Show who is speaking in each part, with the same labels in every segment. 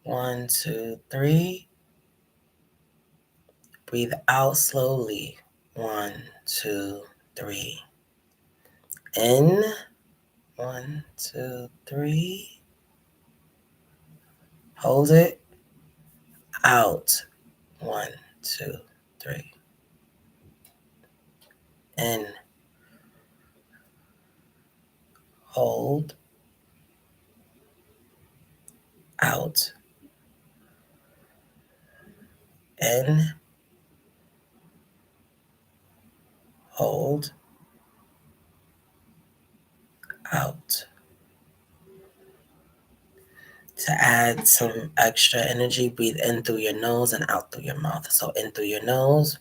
Speaker 1: 1, 2, 3. Breathe out slowly. 1, 2, 3. In. 1, 2, 3. Hold it. Out. 1, 2, 3. In. Hold. Out. In. Hold. Out. To add some extra energy, breathe in through your nose and out through your mouth. So in through your nose.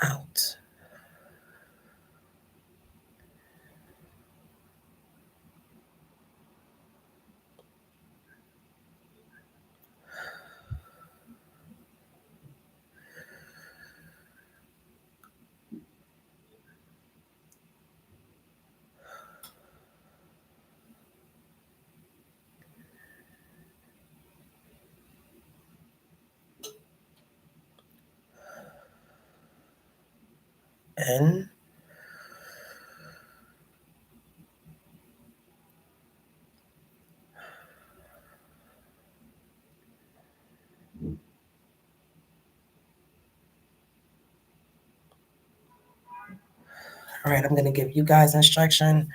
Speaker 1: Out. In. All right, I'm going to give you guys instruction.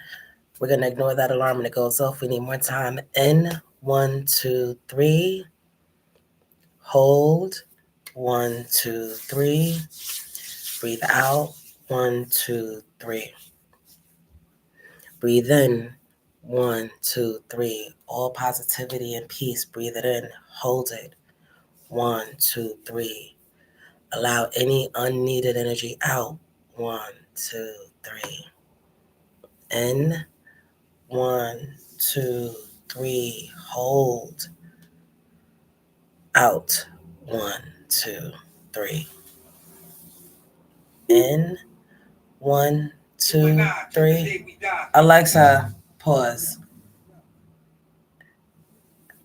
Speaker 1: We're going to ignore that alarm when it goes off. We need more time. In. 1, 2, 3. Hold. 1, 2, 3. Breathe out. 1, 2, 3. Breathe in. 1, 2, 3. All positivity and peace. Breathe it in. Hold it. 1, 2, 3. Allow any unneeded energy out. 1, 2, 3. In. 1, 2, 3. Hold. Out. 1, 2, 3. In. 1, 2, 3. Alexa, pause.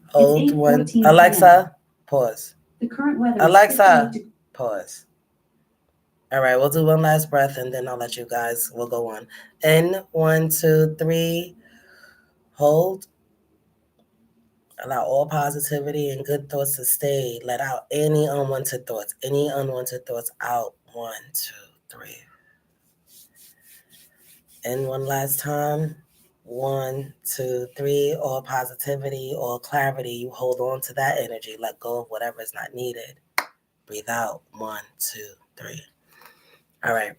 Speaker 1: Hold one. Alexa, pause. The current weather. Alexa, pause. All right, we'll do one last breath and then I'll let you guys, we'll go on. In. 1, 2, 3. Hold. Allow all positivity and good thoughts to stay. Let out any unwanted thoughts. Any unwanted thoughts out. 1, 2, 3. In one last time. 1, 2, 3. All positivity, all clarity. You hold on to that energy. Let go of whatever is not needed. Breathe out. 1, 2, 3. All right.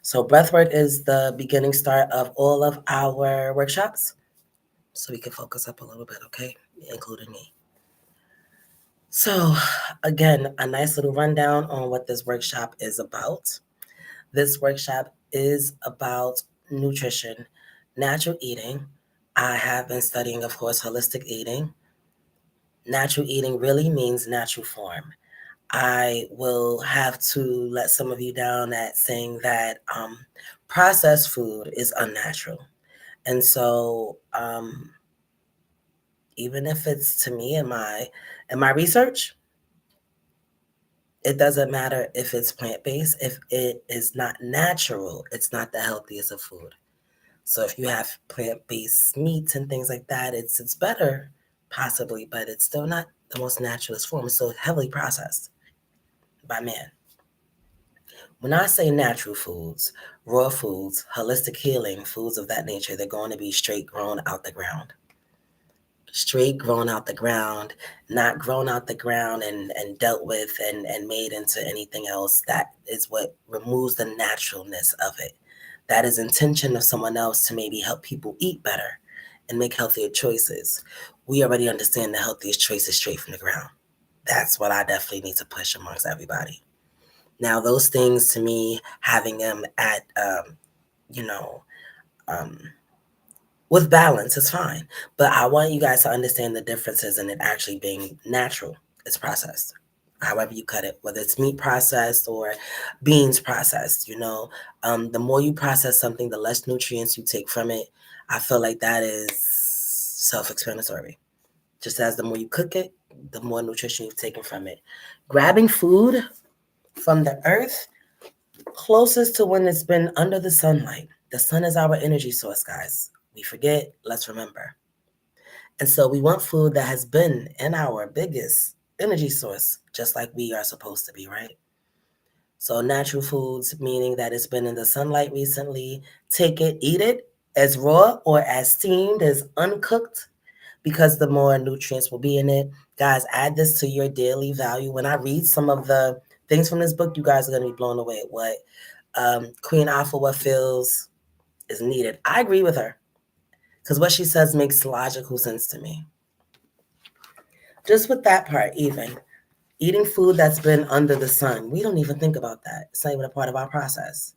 Speaker 1: So breathwork is the beginning start of all of our workshops. So we can focus up a little bit, okay? Including me. So again, a nice little rundown on what this workshop is about. This workshop is about nutrition, natural eating. I have been studying, of course, holistic eating. Natural eating really means natural form. I will have to let some of you down at saying that processed food is unnatural. And so even if it's to me in my research, it doesn't matter if it's plant-based. If it is not natural, it's not the healthiest of food. So if you have plant-based meats and things like that, it's better, possibly, but it's still not the most naturalist form. It's so heavily processed by man. When I say natural foods, raw foods, holistic healing, foods of that nature, they're going to be straight grown out the ground. Straight grown out the ground, not grown out the ground and dealt with and made into anything else. That is what removes the naturalness of it. That is intention of someone else to maybe help people eat better and make healthier choices. We already understand the healthiest choice is straight from the ground. That's what I definitely need to push amongst everybody. Now, those things to me, having them at, with balance is fine. But I want you guys to understand the differences in it actually being natural. It's processed. however you cut it, whether it's meat processed or beans processed. The more you process something, the less nutrients you take from it. I feel like that is self-explanatory. Just as the more you cook it, the more nutrition you've taken from it. Grabbing food from the earth closest to when it's been under the sunlight. The sun is our energy source, guys. We forget, let's remember. And so we want food that has been in our biggest energy source, just like we are supposed to be, right? So natural foods, meaning that it's been in the sunlight recently, take it, eat it as raw or as steamed, as uncooked, because the more nutrients will be in it. Guys, add this to your daily value. When I read some of the things from this book, you guys are going to be blown away at what Queen Afua feels is needed. I agree with her because what she says makes logical sense to me. Just with that part, even eating food that's been under the sun, we don't even think about that. It's not even a part of our process.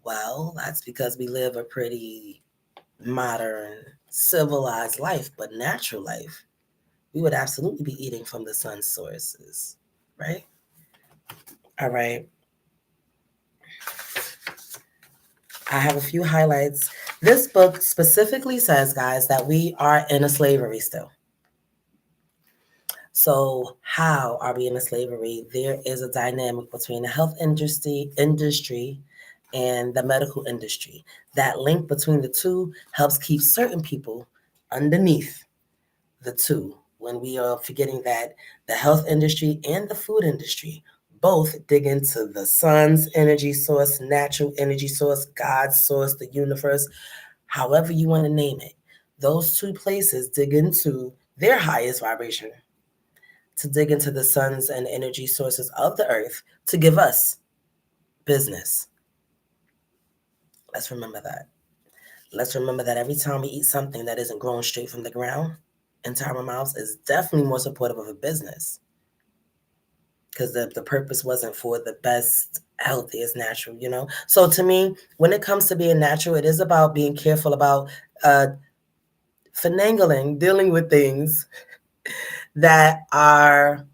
Speaker 1: Well, that's because we live a pretty modern, civilized life, but natural life, we would absolutely be eating from the sun sources, right? All right. I have a few highlights. This book specifically says, guys, that we are in a slavery still. So how are we in a slavery? There is a dynamic between the health industry and the medical industry. That link between the two helps keep certain people underneath the two, when we are forgetting that the health industry and the food industry both dig into the sun's energy source, natural energy source, God's source, the universe, however you want to name it. Those two places dig into their highest vibration, to dig into the suns and energy sources of the earth to give us business. Let's remember that. Let's remember that every time we eat something that isn't grown straight from the ground into our mouths is definitely more supportive of a business, because the purpose wasn't for the best, healthiest, natural. So to me, when it comes to being natural, it is about being careful about finagling, dealing with things that are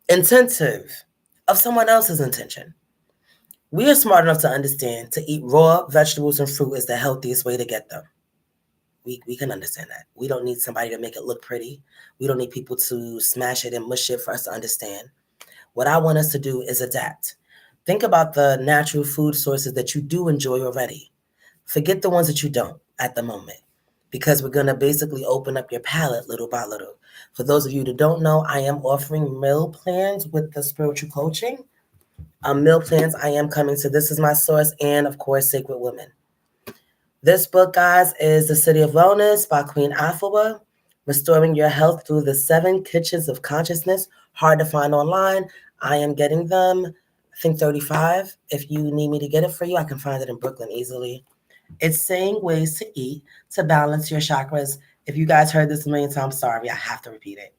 Speaker 1: intensive of someone else's intention. We are smart enough to understand to eat raw vegetables and fruit is the healthiest way to get them. We can understand that. We don't need somebody to make it look pretty. We don't need people to smash it and mush it for us to understand. What I want us to do is adapt. Think about the natural food sources that you do enjoy already. Forget the ones that you don't at the moment, because we're going to basically open up your palate little by little. For those of you that don't know, I am offering meal plans with the spiritual coaching. Meal plans, I am coming to This Is My Source and, of course, Sacred Women. This book, guys, is The City of Wellness by Queen Afua, Restoring Your Health Through the 7 Kitchens of Consciousness. Hard to find online. I am getting them, I think 35. If you need me to get it for you, I can find it in Brooklyn easily. It's saying ways to eat to balance your chakras. If you guys heard this a million times, sorry, I have to repeat it.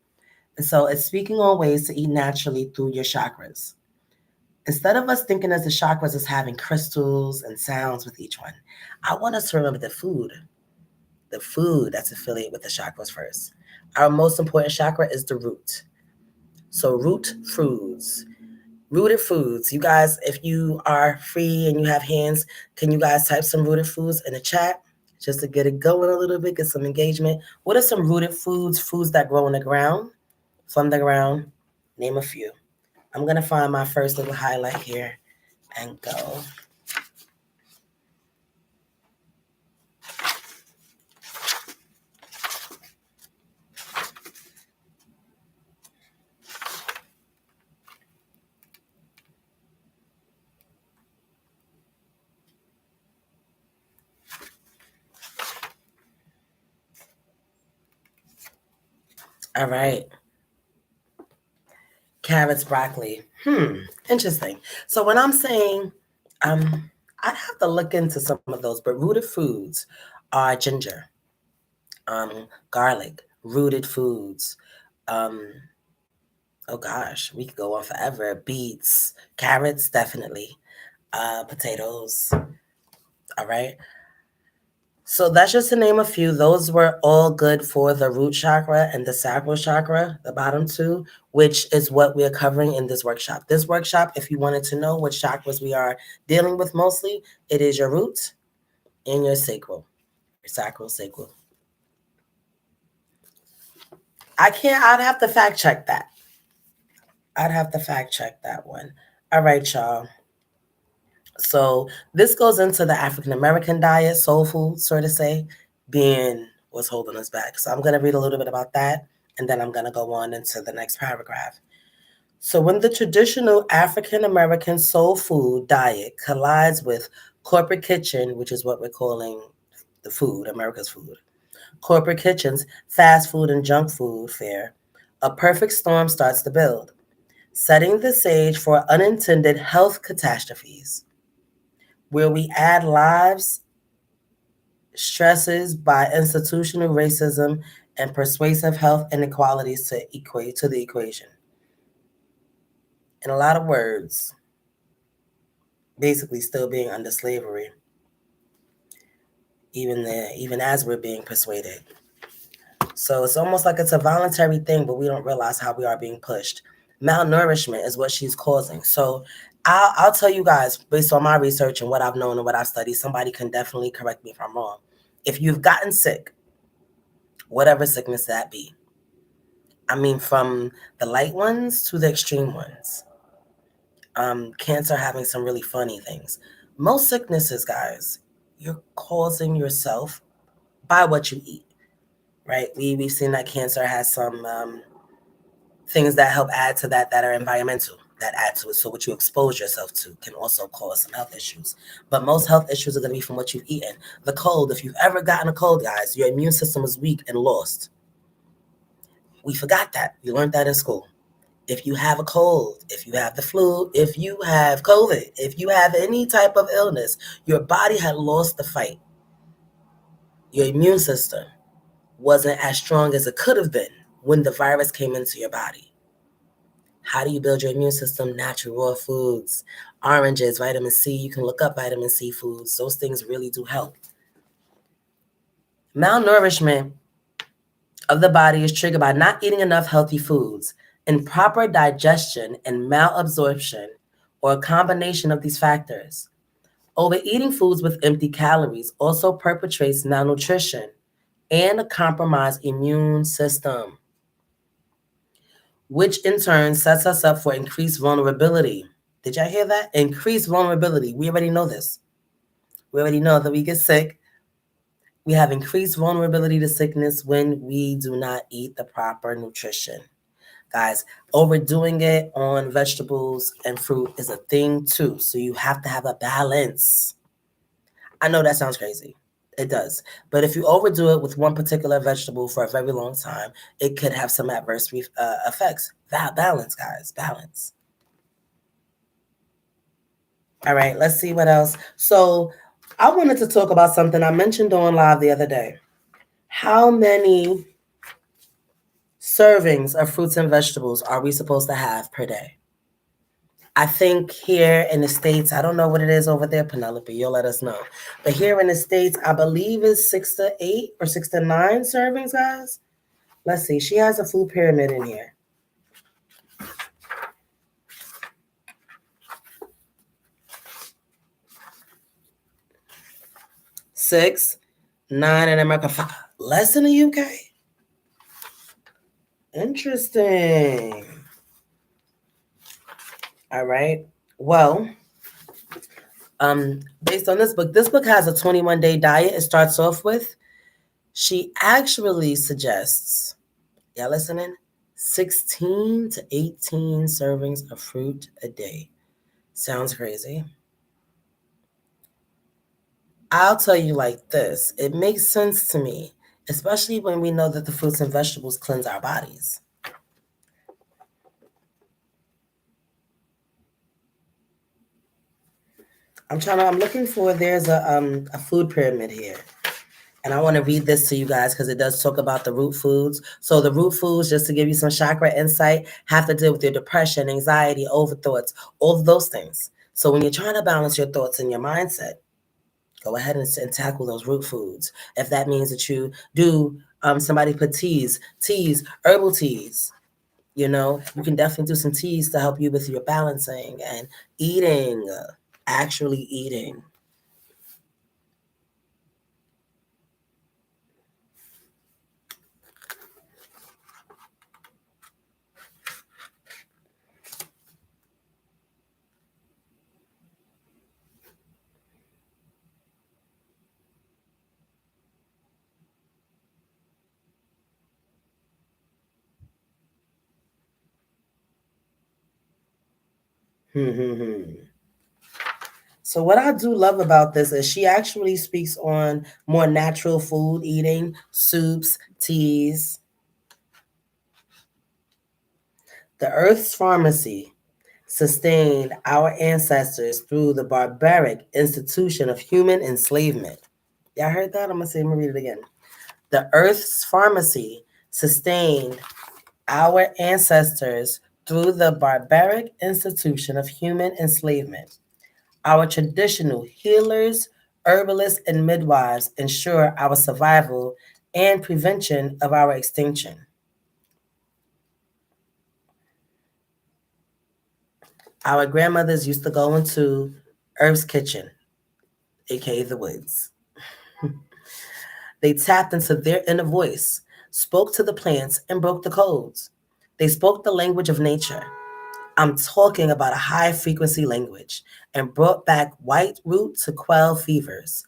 Speaker 1: And so it's speaking on ways to eat naturally through your chakras. Instead of us thinking as the chakras as having crystals and sounds with each one, I want us to remember the food that's affiliated with the chakras first. Our most important chakra is the root. So rooted foods. You guys, if you are free and you have hands, can you guys type some rooted foods in the chat just to get it going a little bit, get some engagement? What are some rooted foods that grow in the ground, from the ground? Name a few. I'm going to find my first little highlight here and go. All right. Carrots, broccoli. Interesting. So when I'm saying, I'd have to look into some of those, but rooted foods are ginger, garlic, rooted foods. Oh gosh, we could go on forever. Beets, carrots, definitely. Potatoes. All right. So that's just to name a few. Those were all good for the root chakra and the sacral chakra, the bottom two, which is what we're covering in this workshop. This workshop, if you wanted to know what chakras we are dealing with mostly, it is your root and your sacral, your sacral, sacral. I'd have to fact check that. I'd have to fact check that one. All right, y'all. So this goes into the African American diet, soul food, so to say, being what's holding us back. So I'm going to read a little bit about that, and then I'm going to go on into the next paragraph. So when the traditional African American soul food diet collides with corporate kitchen, which is what we're calling the food, America's food, corporate kitchens, fast food and junk food fare, a perfect storm starts to build, setting the stage for unintended health catastrophes where we add lives, stresses by institutional racism, and persuasive health inequalities to the equation. In a lot of words, basically still being under slavery, even as we're being persuaded. So it's almost like it's a voluntary thing, but we don't realize how we are being pushed. Malnourishment is what she's causing. So I'll tell you guys, based on my research and what I've known and what I've studied, somebody can definitely correct me if I'm wrong. If you've gotten sick, whatever sickness that be, I mean, from the light ones to the extreme ones, cancer having some really funny things. Most sicknesses, guys, you're causing yourself by what you eat, right? We've seen that cancer has some things that help add to that are environmental, that add to it. So what you expose yourself to can also cause some health issues. But most health issues are going to be from what you've eaten. The cold, if you've ever gotten a cold, guys, your immune system is weak and lost. We forgot that. We learned that in school. If you have a cold, if you have the flu, if you have COVID, if you have any type of illness, your body had lost the fight. Your immune system wasn't as strong as it could have been when the virus came into your body. How do you build your immune system? Natural raw foods, oranges, vitamin C. You can look up vitamin C foods. Those things really do help. Malnourishment of the body is triggered by not eating enough healthy foods, improper digestion, and malabsorption, or a combination of these factors. Overeating foods with empty calories also perpetrates malnutrition and a compromised immune system, which in turn sets us up for increased vulnerability. Did y'all hear that? Increased vulnerability. We already know this. We already know that we get sick. We have increased vulnerability to sickness when we do not eat the proper nutrition. Guys, overdoing it on vegetables and fruit is a thing too. So you have to have a balance. I know that sounds crazy. It does. But if you overdo it with one particular vegetable for a very long time, it could have some adverse effects. Balance, guys, balance. All right, let's see what else. So I wanted to talk about something I mentioned on live the other day. How many servings of fruits and vegetables are we supposed to have per day? I think here in the States, I don't know what it is over there, Penelope, you'll let us know. But here in the States, I believe it's 6 to 8 or 6 to 9 servings, guys. Let's see. She has a food pyramid in here. Six, 9 in America, 5. Less in the UK? Interesting. All right. Well, based on this book has a 21-day diet. It starts off with, she actually suggests, y'all listening, 16 to 18 servings of fruit a day. Sounds crazy. I'll tell you like this. It makes sense to me, especially when we know that the fruits and vegetables cleanse our bodies. I'm looking for, there's a food pyramid here. And I want to read this to you guys because it does talk about the root foods. So the root foods, just to give you some chakra insight, have to deal with your depression, anxiety, overthoughts, all of those things. So when you're trying to balance your thoughts and your mindset, Go ahead and tackle those root foods. If that means that you do, somebody put teas, herbal teas. You know, you can definitely do some teas to help you with your balancing and eating, actually eating. So what I do love about this is she actually speaks on more natural food eating, soups, teas. The Earth's pharmacy sustained our ancestors through the barbaric institution of human enslavement. Y'all heard that? I'm gonna read it again. The Earth's pharmacy sustained our ancestors through the barbaric institution of human enslavement. Our traditional healers, herbalists, and midwives ensure our survival and prevention of our extinction. Our grandmothers used to go into Earth's kitchen, aka the woods. They tapped into their inner voice, spoke to the plants, and broke the codes. They spoke the language of nature. I'm talking about a high frequency language, and brought back white root to quell fevers,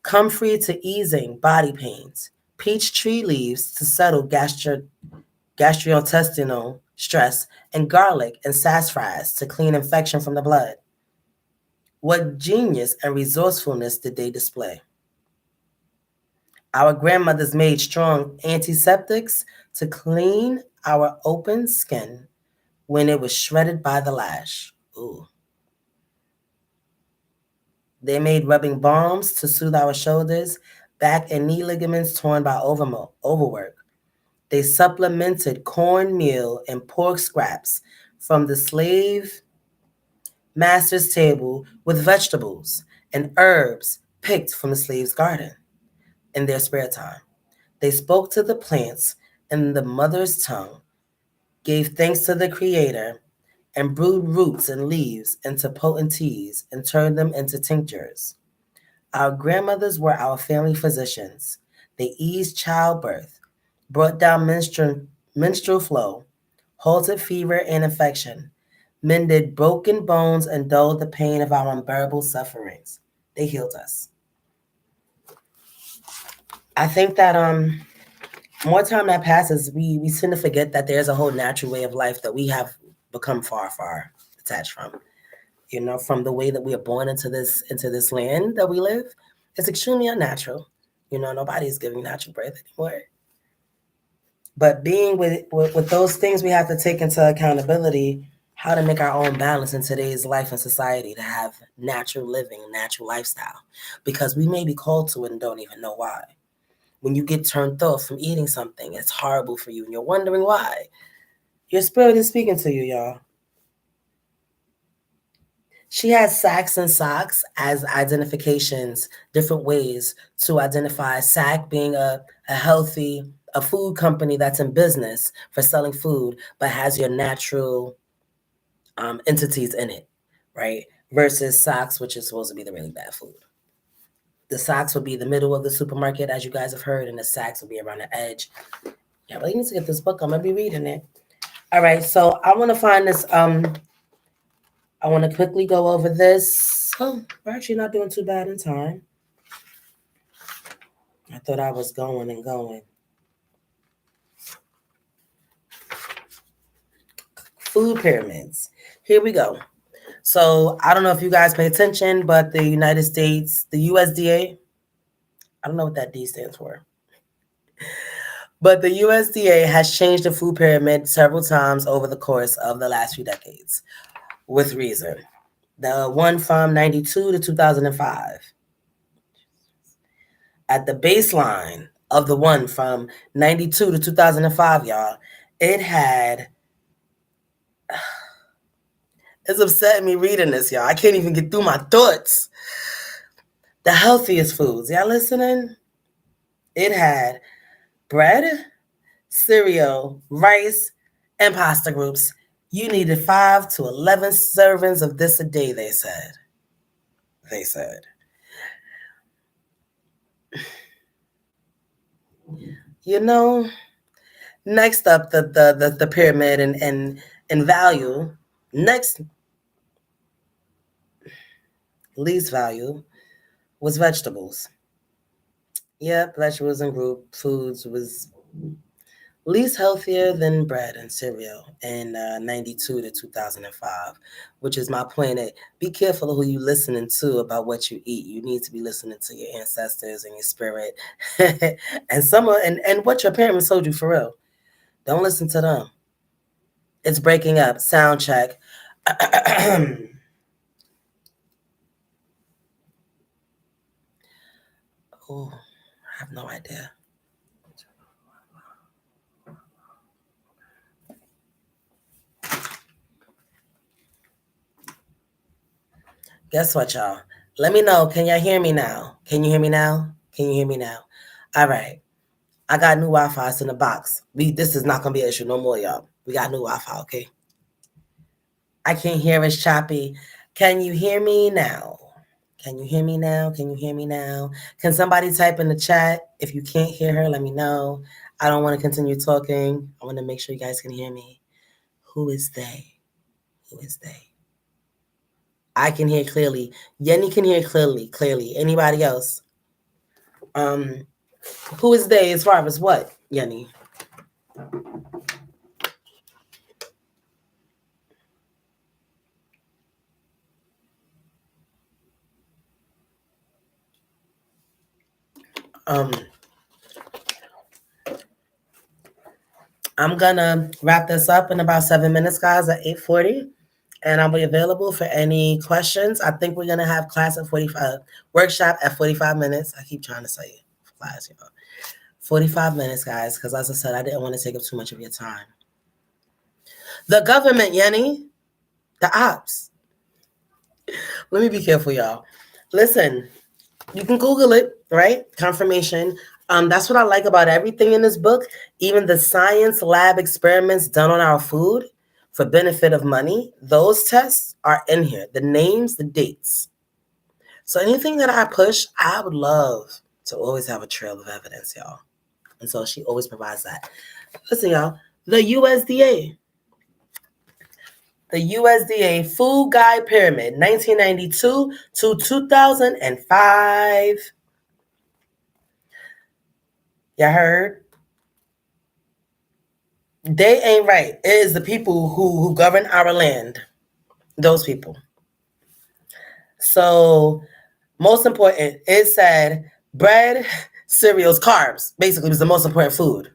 Speaker 1: comfrey to easing body pains, peach tree leaves to settle gastrointestinal stress, and garlic and sassafras to clean infection from the blood. What genius and resourcefulness did they display? Our grandmothers made strong antiseptics to clean our open skin when it was shredded by the lash. Ooh. They made rubbing balms to soothe our shoulders, back, and knee ligaments torn by overwork. They supplemented cornmeal and pork scraps from the slave master's table with vegetables and herbs picked from the slave's garden in their spare time. They spoke to the plants in the mother's tongue, gave thanks to the Creator, and brewed roots and leaves into potent teas and turned them into tinctures. Our grandmothers were our family physicians. They eased childbirth, brought down menstrual flow, halted fever and infection, mended broken bones, and dulled the pain of our unbearable sufferings. They healed us. I think that more time that passes, we tend to forget that there's a whole natural way of life that we have become far, far detached from. You know, from the way that we are born into this land that we live, it's extremely unnatural. You know, nobody's giving natural birth anymore. But being with those things, we have to take into accountability how to make our own balance in today's life and society to have natural living, natural lifestyle, because we may be called to it and don't even know why. When you get turned off from eating something, it's horrible for you, and you're wondering why. Your spirit is speaking to you, y'all. She has sacks and socks as identifications, different ways to identify SAC being a healthy, a food company that's in business for selling food, but has your natural entities in it, right? Versus socks, which is supposed to be the really bad food. The socks would be the middle of the supermarket, as you guys have heard, and the sacks would be around the edge. Yeah, really need to get this book. I'm gonna be reading it. All right, so I want to find this. I want to quickly go over this. Oh, we're actually not doing too bad in time. I thought I was going and going. Food pyramids. Here we go. So I don't know if you guys pay attention, but the United States, the USDA, I don't know what that D stands for. But the USDA has changed the food pyramid several times over the course of the last few decades, with reason. The one from 92 to 2005. At the baseline of the one from 92 to 2005, y'all, it had, it's upsetting me reading this, y'all. I can't even get through my thoughts. The healthiest foods. Y'all listening? It had bread, cereal, rice, and pasta groups. You needed 5 to 11 servings of this a day, they said. They said. You know, next up the pyramid and value. Next least value was vegetables. Yep, vegetables and group foods was least healthier than bread and cereal in 92 to 2005, which is my point. Be careful of who you listening to about what you eat. You need to be listening to your ancestors and your spirit and what your parents told you for real. Don't listen to them. It's breaking up. Sound check. Oh, I have no idea. Guess what, y'all? Let me know. Can y'all hear me now? Can you hear me now? Can you hear me now? All right. I got new Wi-Fi. It's in the box. This is not gonna be an issue no more, y'all. We got new Wi-Fi, okay? I can't hear. It's choppy. Can you hear me now? Can you hear me now? Can you hear me now? Can somebody type in the chat? If you can't hear her, let me know. I don't want to continue talking. I want to make sure you guys can hear me. Who is they? Who is they? I can hear clearly. Yenny can hear clearly. Anybody else? Who is they as far as what, Yenny? I'm gonna wrap this up in about 7 minutes, guys, at 8:40. And I'll be available for any questions. I think we're gonna have class at 45, workshop at 45 minutes. I keep trying to say class, 45 minutes, guys, because as I said, I didn't want to take up too much of your time. The government, Yenny, the ops. Let me be careful, y'all. Listen, you can Google it, right? Confirmation. That's what I like about everything in this book. Even the science lab experiments done on our food for benefit of money, those tests are in here. The names, the dates. So anything that I push, I would love to always have a trail of evidence, y'all. And so she always provides that. Listen, y'all, the USDA. The USDA Food Guide Pyramid, 1992 to 2005. You heard? They ain't right. It is the people who govern our land. Those people. So, most important, it said bread, cereals, carbs, basically was the most important food.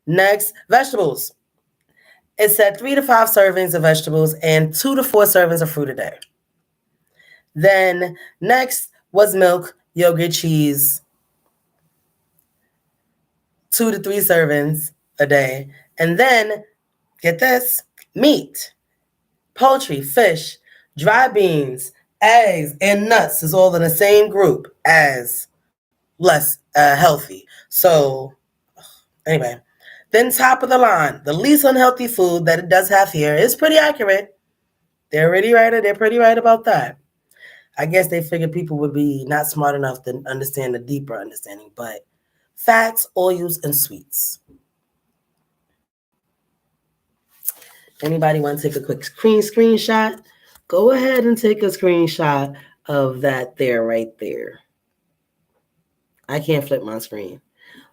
Speaker 1: Next, vegetables. It said 3 to 5 servings of vegetables and 2 to 4 servings of fruit a day. Then next was milk, yogurt, cheese, 2 to 3 servings a day. And then, get this, meat, poultry, fish, dry beans, eggs, and nuts is all in the same group as less healthy. So, anyway, then top of the line, the least unhealthy food that it does have here is pretty accurate. They're pretty right about that. I guess they figured people would be not smart enough to understand the deeper understanding, but fats, oils, and sweets. Anybody want to take a quick screenshot? Go ahead and take a screenshot of that there, right there. I can't flip my screen.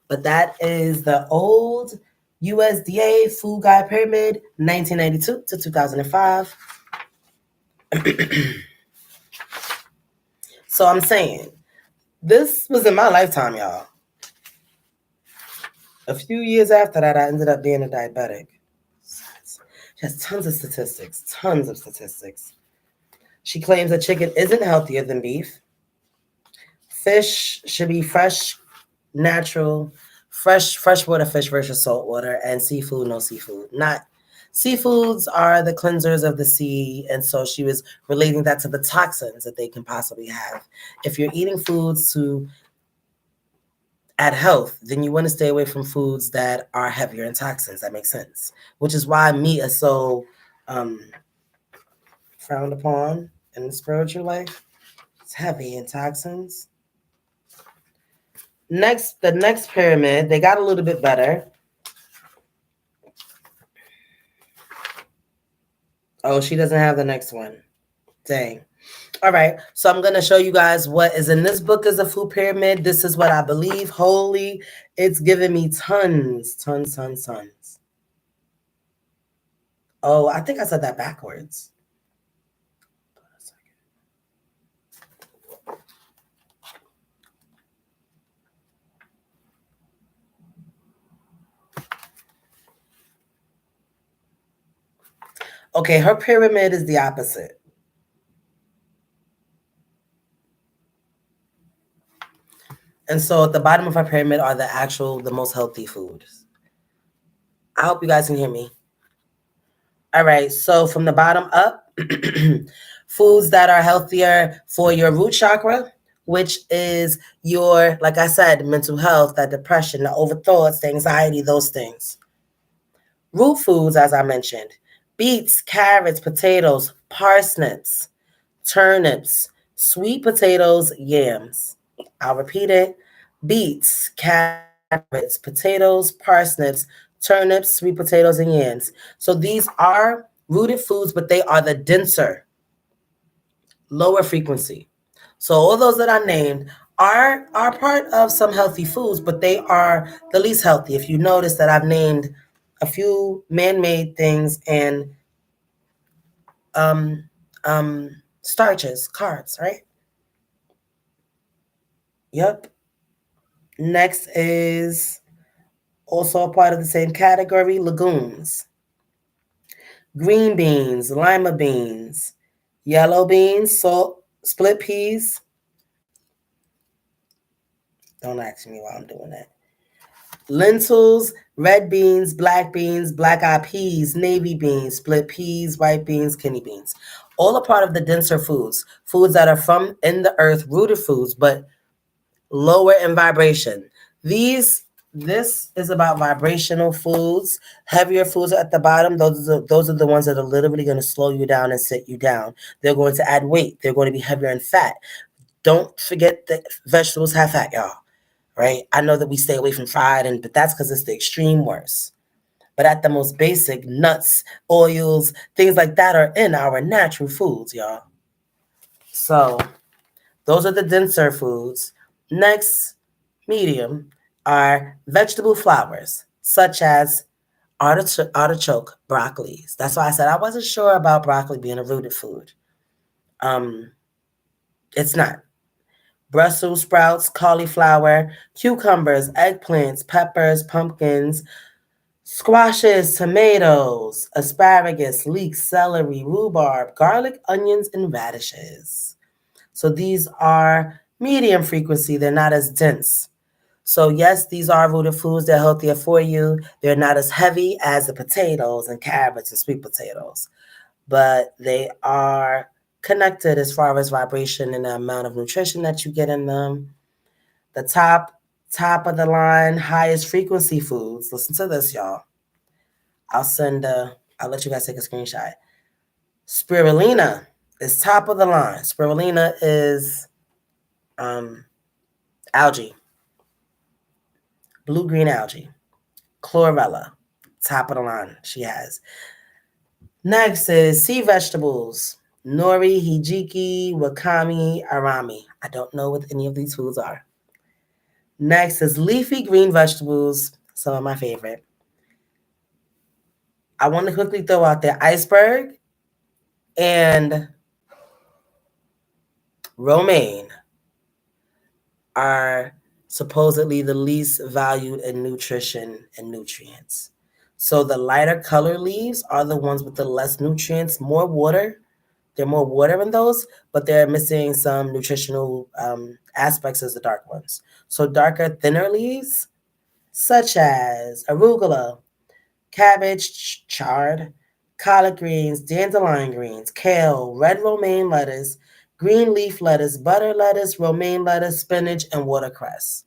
Speaker 1: But that is the old USDA Food Guide Pyramid, 1992 to 2005. So I'm saying, this was in my lifetime, y'all. A few years after that, I ended up being a diabetic. She has tons of statistics. She claims that chicken isn't healthier than beef. Fish should be fresh, natural, freshwater fish versus saltwater, and seafood, no seafood. Not Seafoods are the cleansers of the sea, and so she was relating that to the toxins that they can possibly have. If you're eating foods to add health, then you want to stay away from foods that are heavier in toxins. That makes sense. Which is why meat is so frowned upon in the spiritual life. It's heavy in toxins. The next pyramid, they got a little bit better. Oh, she doesn't have the next one. Dang. All right, so I'm going to show you guys what is in this book as a food pyramid. This is what I believe. Holy, it's giving me tons. Oh, I think I said that backwards. Okay, her pyramid is the opposite. And so at the bottom of her pyramid are the most healthy foods. I hope you guys can hear me. All right, so from the bottom up, foods that are healthier for your root chakra, which is your, like I said, mental health, that depression, the overthoughts, the anxiety, those things. Root foods, as I mentioned, beets, carrots, potatoes, parsnips, turnips, sweet potatoes, yams. I'll repeat it. Beets, carrots, potatoes, parsnips, turnips, sweet potatoes, and yams. So these are rooted foods, but they are the denser, lower frequency. So all those that I named are part of some healthy foods, but they are the least healthy. If you notice that I've named a few man-made things and um, starches, carbs, right? Yep. Next is also a part of the same category, legumes. Green beans, lima beans, yellow beans, salt, split peas. Don't ask me why I'm doing that. Lentils, red beans, black-eyed peas, navy beans, split peas, white beans, kidney beans. All a part of the denser foods, foods that are from in the earth, rooted foods, but lower in vibration. This is about vibrational foods. Heavier foods at the bottom, those are the ones that are literally going to slow you down and sit you down. They're going to add weight. They're going to be heavier in fat. Don't forget that vegetables have fat, y'all. Right? I know that we stay away from fried, but that's because it's the extreme worst. But at the most basic, nuts, oils, things like that are in our natural foods, y'all. So those are the denser foods. Next, medium, are vegetable flours, such as artichoke, broccolis. That's why I said I wasn't sure about broccoli being a rooted food. It's not. Brussels sprouts, cauliflower, cucumbers, eggplants, peppers, pumpkins, squashes, tomatoes, asparagus, leeks, celery, rhubarb, garlic, onions, and radishes. So these are medium frequency. They're not as dense. So yes, these are rooted foods. They're healthier for you. They're not as heavy as the potatoes and carrots and sweet potatoes, but they are connected as far as vibration and the amount of nutrition that you get in them. The top of the line, highest frequency foods. Listen to this, y'all. I'll let you guys take a screenshot. Spirulina is top of the line. Spirulina is algae, blue-green algae. Chlorella, top of the line she has. Next is sea vegetables. Nori, hijiki, wakame, arami. I don't know what any of these foods are. Next is leafy green vegetables, some of my favorite. I want to quickly throw out there iceberg and romaine are supposedly the least valued in nutrition and nutrients. So the lighter color leaves are the ones with the less nutrients, more water. They're more water in those, but they're missing some nutritional aspects as the dark ones. So darker, thinner leaves, such as arugula, cabbage, chard, collard greens, dandelion greens, kale, red romaine lettuce, green leaf lettuce, butter lettuce, romaine lettuce, spinach, and watercress.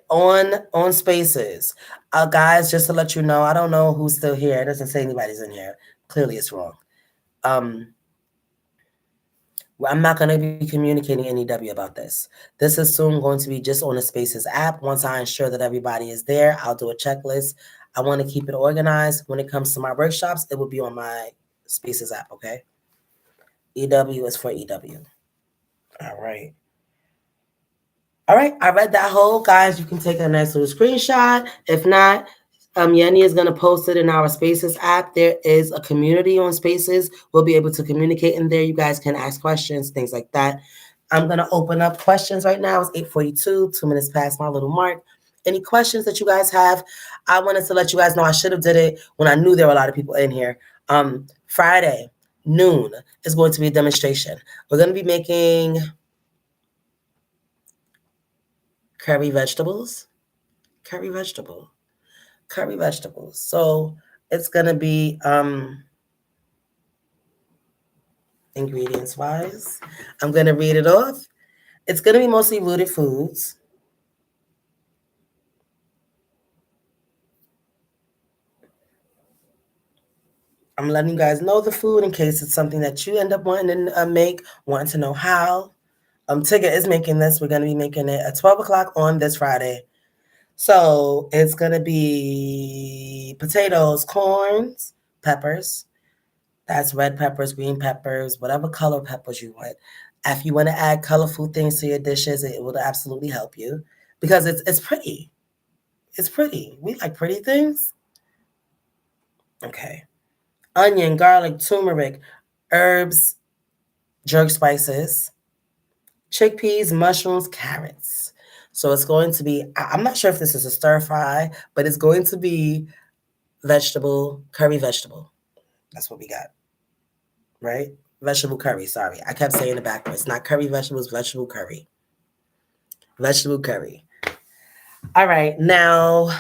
Speaker 1: On Spaces. Guys, just to let you know, I don't know who's still here. It doesn't say anybody's in here. Clearly it's wrong. I'm not going to be communicating any W about this. This is soon going to be just on the Spaces app. Once I ensure that everybody is there, I'll do a checklist. I want to keep it organized. When it comes to my workshops, it will be on my Spaces app, okay? EW is for EW. All right. All right, I read that whole, guys. You can take a nice little screenshot. If not, Yeni is going to post it in our Spaces app. There is a community on Spaces. We'll be able to communicate in there. You guys can ask questions, things like that. I'm going to open up questions right now. It's 8:42, 2 minutes past my little mark. Any questions that you guys have? I wanted to let you guys know I should have did it when I knew there were a lot of people in here. Friday, noon, is going to be a demonstration. We're going to be making curry vegetables. So it's going to be ingredients wise. I'm going to read it off. It's going to be mostly rooted foods. I'm letting you guys know the food in case it's something that you end up wanting to make, wanting to know how. Tigger is making this. We're going to be making it at 12 o'clock on this Friday. So it's going to be potatoes, corns, peppers. That's red peppers, green peppers, whatever color peppers you want. If you want to add colorful things to your dishes, it will absolutely help you because it's pretty. It's pretty. We like pretty things. Okay. Onion, garlic, turmeric, herbs, jerk spices, chickpeas, mushrooms, carrots. So it's going to be, I'm not sure if this is a stir fry, but it's going to be curry vegetable. That's what we got. Right? Vegetable curry, sorry. I kept saying it backwards. Not curry vegetables, vegetable curry. Vegetable curry. All right, now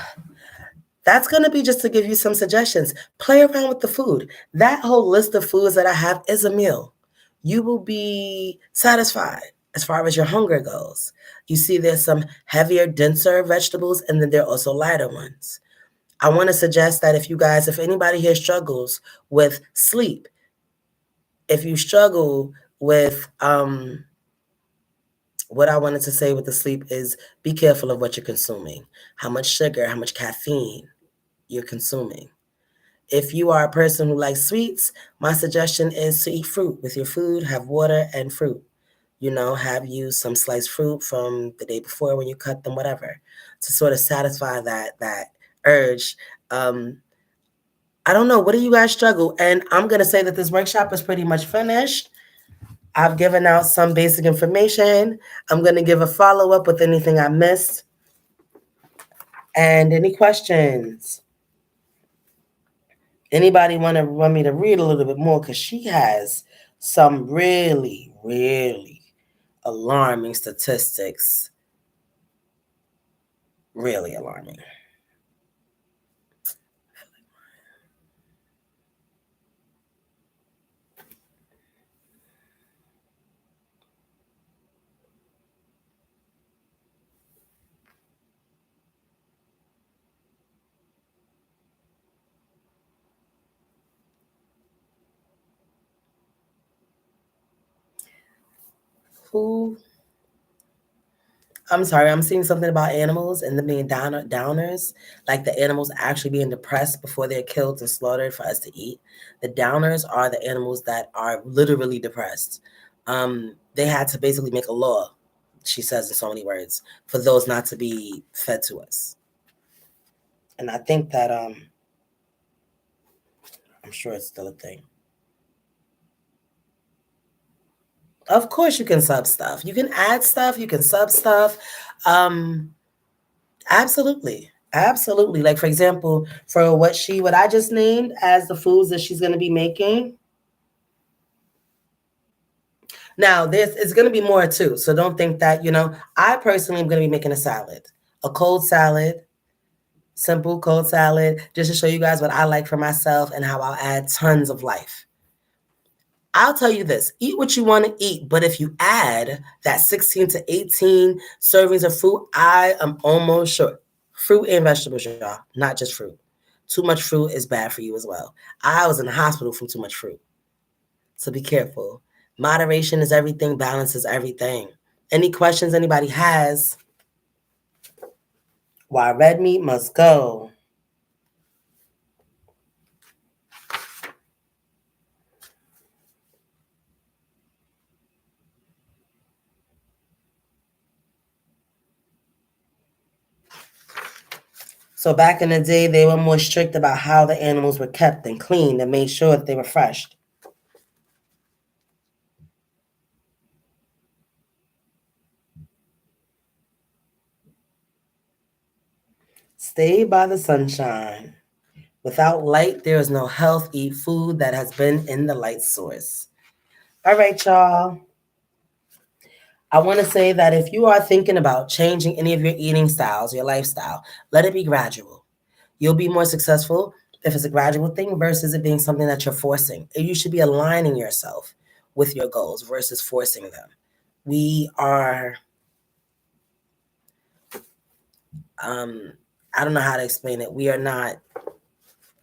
Speaker 1: that's going to be just to give you some suggestions. Play around with the food. That whole list of foods that I have is a meal. You will be satisfied as far as your hunger goes. You see, there's some heavier, denser vegetables, and then there are also lighter ones. I want to suggest that if anybody here struggles with sleep, if you struggle with, what I wanted to say with the sleep is be careful of what you're consuming, how much sugar, how much caffeine you're consuming. If you are a person who likes sweets, my suggestion is to eat fruit with your food, have water and fruit. Have you some sliced fruit from the day before when you cut them, whatever, to sort of satisfy that urge. I don't know. What do you guys struggle? And I'm going to say that this workshop is pretty much finished. I've given out some basic information. I'm going to give a follow-up with anything I missed. And any questions? Anybody want me to read a little bit more? Because she has some really, really alarming statistics. Really alarming. Who? I'm sorry, I'm seeing something about animals and them being downers, like the animals actually being depressed before they're killed and slaughtered for us to eat. The downers are the animals that are literally depressed. They had to basically make a law, she says in so many words, for those not to be fed to us. And I think that I'm sure it's still a thing. Of course you can sub stuff. You can add stuff, you can sub stuff. Absolutely. Absolutely. Like for example, for what I just named as the foods that she's going to be making. Now, it's going to be more too. So don't think that, I personally am going to be making a salad, a cold salad. Simple cold salad, just to show you guys what I like for myself and how I'll add tons of life. I'll tell you this, eat what you want to eat, but if you add that 16 to 18 servings of fruit, I am almost sure, fruit and vegetables, y'all, not just fruit. Too much fruit is bad for you as well. I was in the hospital from too much fruit. So be careful. Moderation is everything, balance is everything. Any questions anybody has? Why red meat must go. So back in the day, they were more strict about how the animals were kept and cleaned and made sure that they were fresh. Stay by the sunshine. Without light, there is no health. Eat food that has been in the light source. All right, y'all. I want to say that if you are thinking about changing any of your eating styles, your lifestyle, let it be gradual. You'll be more successful if it's a gradual thing versus it being something that you're forcing. You should be aligning yourself with your goals versus forcing them. We are, I don't know how to explain it. We are not,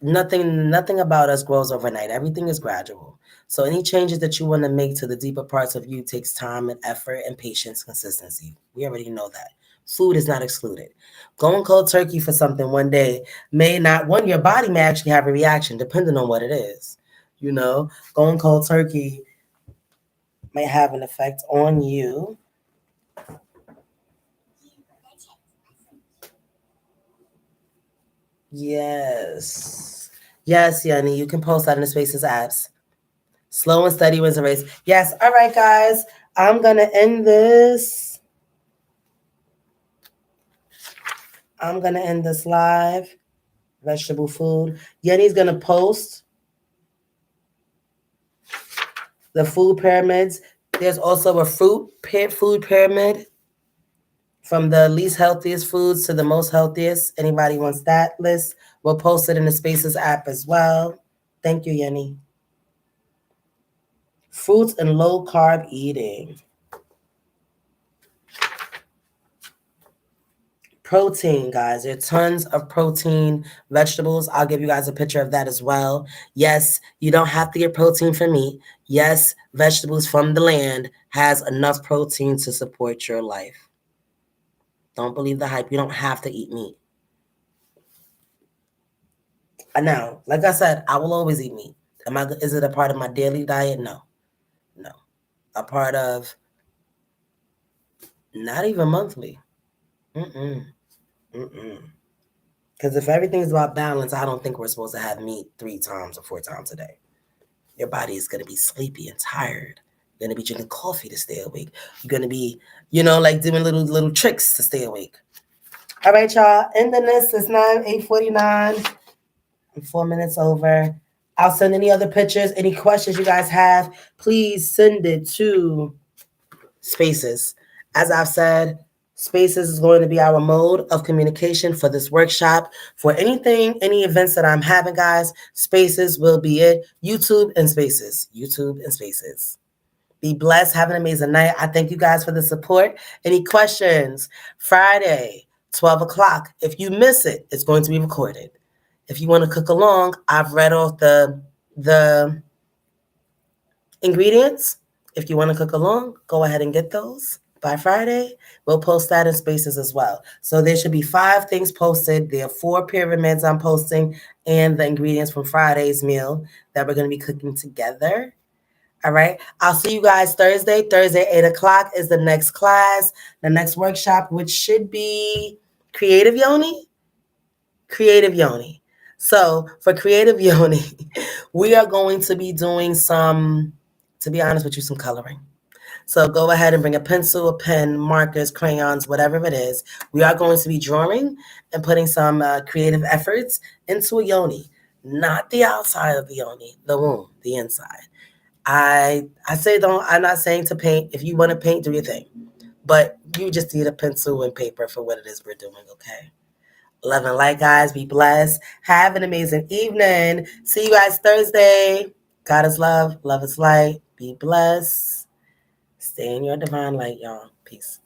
Speaker 1: nothing about us grows overnight. Everything is gradual. So any changes that you want to make to the deeper parts of you takes time and effort and patience, consistency. We already know that. Food is not excluded. Going cold turkey for something one day may not, your body may actually have a reaction depending on what it is. You know, going cold turkey may have an effect on you. Yes. Yes, Yanni, you can post that in the Spaces apps. Slow and steady wins a race. Yes. All right, guys. I'm going to end this. I'm going to end this live. Vegetable food. Yenny's going to post the food pyramids. There's also a food pyramid from the least healthiest foods to the most healthiest. Anybody wants that list? We'll post it in the Spaces app as well. Thank you, Yenny. Fruits and low carb eating. Protein, guys. There are tons of protein vegetables. I'll give you guys a picture of that as well. Yes, you don't have to get protein from meat. Yes, vegetables from the land has enough protein to support your life. Don't believe the hype. You don't have to eat meat. Now, like I said, I will always eat meat. Is it a part of my daily diet? No. No. A part of not even monthly. Mm-mm. Because if everything's about balance, I don't think we're supposed to have meat 3 times or 4 times a day. Your body is going to be sleepy and tired. You're going to be drinking coffee to stay awake. You're going to be, like doing little tricks to stay awake. All right, y'all. Ending this is 8:49. I'm 4 minutes over. I'll send any other pictures, any questions you guys have. Please send it to Spaces. As I've said, Spaces is going to be our mode of communication for this workshop. For anything, any events that I'm having, guys, Spaces will be it. YouTube and Spaces. YouTube and Spaces. Be blessed. Have an amazing night. I thank you guys for the support. Any questions? Friday, 12 o'clock. If you miss it, it's going to be recorded. If you want to cook along, I've read off the ingredients. If you want to cook along, go ahead and get those by Friday. We'll post that in Spaces as well. So there should be 5 things posted. There are 4 pyramids I'm posting and the ingredients from Friday's meal that we're going to be cooking together. All right. I'll see you guys Thursday. Thursday, 8 o'clock is the next class, the next workshop, which should be Creative Yoni. Creative Yoni. So for Creative Yoni, we are going to be doing some, to be honest with you, some coloring. So go ahead and bring a pencil, a pen, markers, crayons, whatever it is. We are going to be drawing and putting some creative efforts into a yoni, not the outside of the yoni, the womb, the inside. I say don't. I'm not saying to paint. If you want to paint, do your thing, but you just need a pencil and paper for what it is we're doing. Okay. Love and light, guys. Be blessed. Have an amazing evening. See you guys Thursday. God is love. Love is light. Be blessed. Stay in your divine light, y'all. Peace.